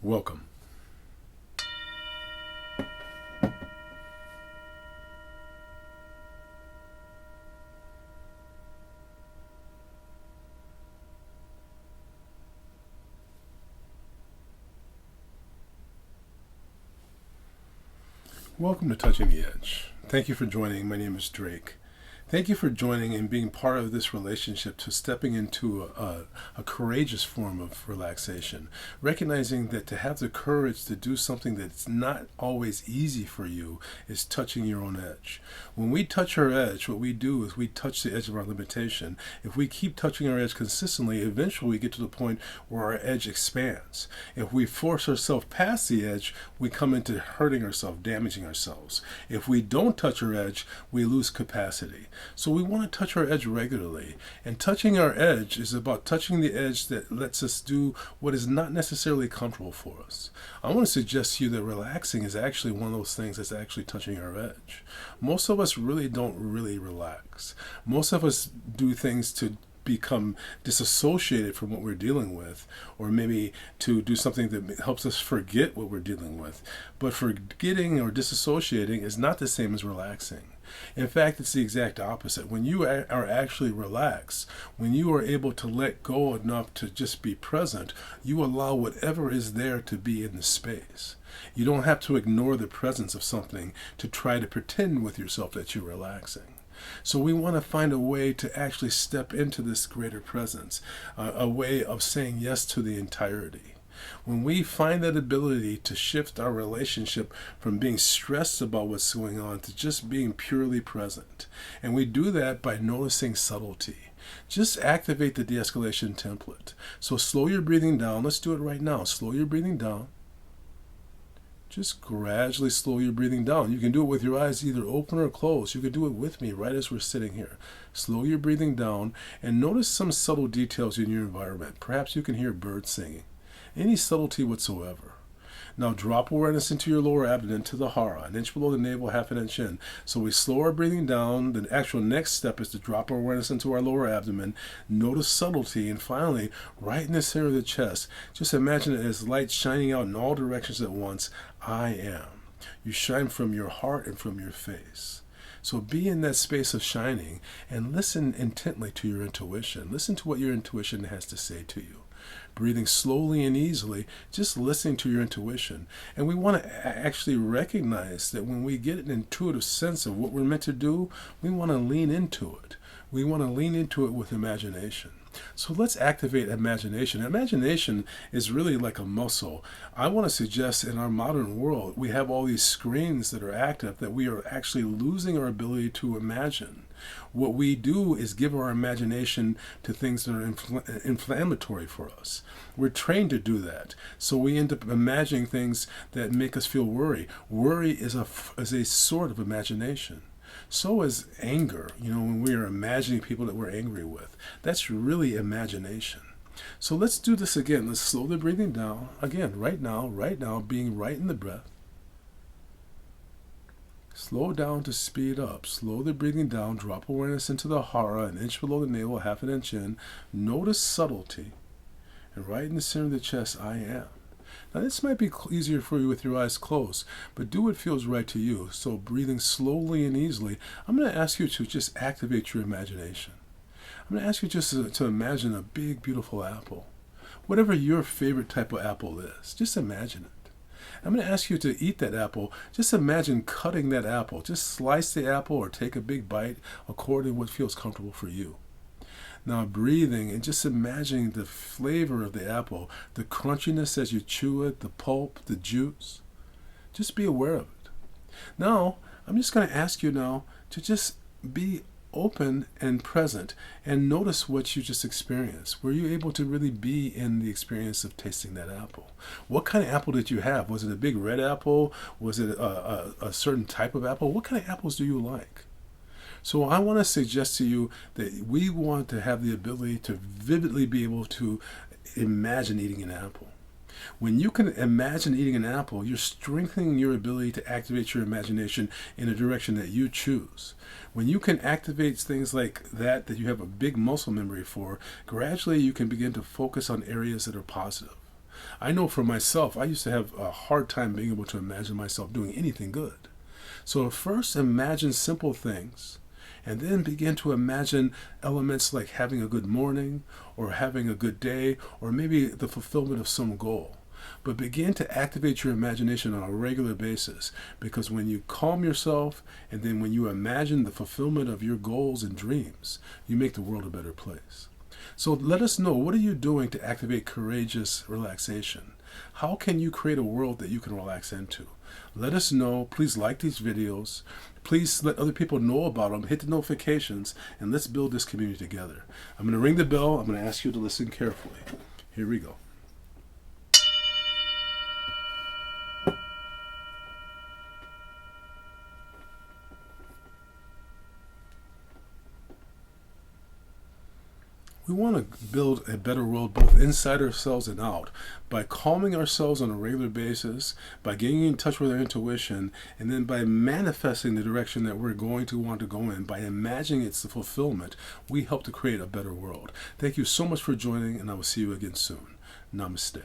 Welcome. Welcome to Touching the Edge. Thank you for joining. My name is Drake. Thank you for joining and being part of this relationship to stepping into a courageous form of relaxation. Recognizing that to have the courage to do something that's not always easy for you is touching your own edge. When we touch our edge, what we do is we touch the edge of our limitation. If we keep touching our edge consistently, eventually we get to the point where our edge expands. If we force ourselves past the edge, we come into hurting ourselves, damaging ourselves. If we don't touch our edge, we lose capacity. So we want to touch our edge regularly. And touching our edge is about touching the edge that lets us do what is not necessarily comfortable for us. I want to suggest to you that relaxing is actually one of those things that's actually touching our edge. Most of us really don't really relax. Most of us do things to become disassociated from what we're dealing with, or maybe to do something that helps us forget what we're dealing with. But forgetting or disassociating is not the same as relaxing. In fact, it's the exact opposite. When you are actually relaxed, when you are able to let go enough to just be present, you allow whatever is there to be in the space. You don't have to ignore the presence of something to try to pretend with yourself that you're relaxing. So we want to find a way to actually step into this greater presence, a way of saying yes to the entirety. When we find that ability to shift our relationship from being stressed about what's going on to just being purely present, and we do that by noticing subtlety. Just activate the de-escalation template. So slow your breathing down. Let's do it right now. Slow your breathing down. Just gradually slow your breathing down. You can do it with your eyes either open or closed. You can do it with me right as we're sitting here. Slow your breathing down and notice some subtle details in your environment. Perhaps you can hear birds singing. Any subtlety whatsoever. Now drop awareness into your lower abdomen to the hara, an inch below the navel, half an inch in. So we slow our breathing down. The actual next step is to drop our awareness into our lower abdomen. Notice subtlety. And finally, right in the center of the chest, just imagine it as light shining out in all directions at once. I am. You shine from your heart and from your face. So be in that space of shining and listen intently to your intuition. Listen to what your intuition has to say to you. Breathing slowly and easily, just listening to your intuition. And we want to actually recognize that when we get an intuitive sense of what we're meant to do, we want to lean into it. We want to lean into it with imagination. So let's activate imagination. Imagination is really like a muscle. I want to suggest in our modern world, we have all these screens that are active that we are actually losing our ability to imagine. What we do is give our imagination to things that are inflammatory for us. We're trained to do that. So we end up imagining things that make us feel worry. Worry is a sort of imagination. So is anger, when we are imagining people that we're angry with. That's really imagination. So let's do this again. Let's slow the breathing down. Again, right now, being right in the breath. Slow down to speed up. Slow the breathing down. Drop awareness into the hara, an inch below the navel, half an inch in. Notice subtlety. And right in the center of the chest, I am. Now this might be easier for you with your eyes closed, but do what feels right to you. So breathing slowly and easily, I'm going to ask you to just activate your imagination. I'm going to ask you just to imagine a big, beautiful apple. Whatever your favorite type of apple is, just imagine it. I'm going to ask you to eat that apple. Just imagine cutting that apple. Just slice the apple or take a big bite according to what feels comfortable for you. Now breathing and just imagining the flavor of the apple, the crunchiness as you chew it, the pulp, the juice. Just be aware of it. Now, I'm just going to ask you now to just be open and present and notice what you just experienced. Were you able to really be in the experience of tasting that apple? What kind of apple did you have? Was it a big red apple? Was it a certain type of apple? What kind of apples do you like? So I want to suggest to you that we want to have the ability to vividly be able to imagine eating an apple. When you can imagine eating an apple, you're strengthening your ability to activate your imagination in a direction that you choose. When you can activate things like that you have a big muscle memory for, gradually you can begin to focus on areas that are positive. I know for myself, I used to have a hard time being able to imagine myself doing anything good. So first imagine simple things, and then begin to imagine elements like having a good morning, or having a good day, or maybe the fulfillment of some goal. But begin to activate your imagination on a regular basis, because when you calm yourself and then when you imagine the fulfillment of your goals and dreams, you make the world a better place. So let us know, what are you doing to activate courageous relaxation? How can you create a world that you can relax into? Let us know. Please like these videos. Please let other people know about them. Hit the notifications, and let's build this community together. I'm going to ring the bell. I'm going to ask you to listen carefully. Here we go. We want to build a better world both inside ourselves and out by calming ourselves on a regular basis, by getting in touch with our intuition, and then by manifesting the direction that we're going to want to go in, by imagining it's the fulfillment. We help to create a better world. Thank you so much for joining, and I will see you again soon. Namaste.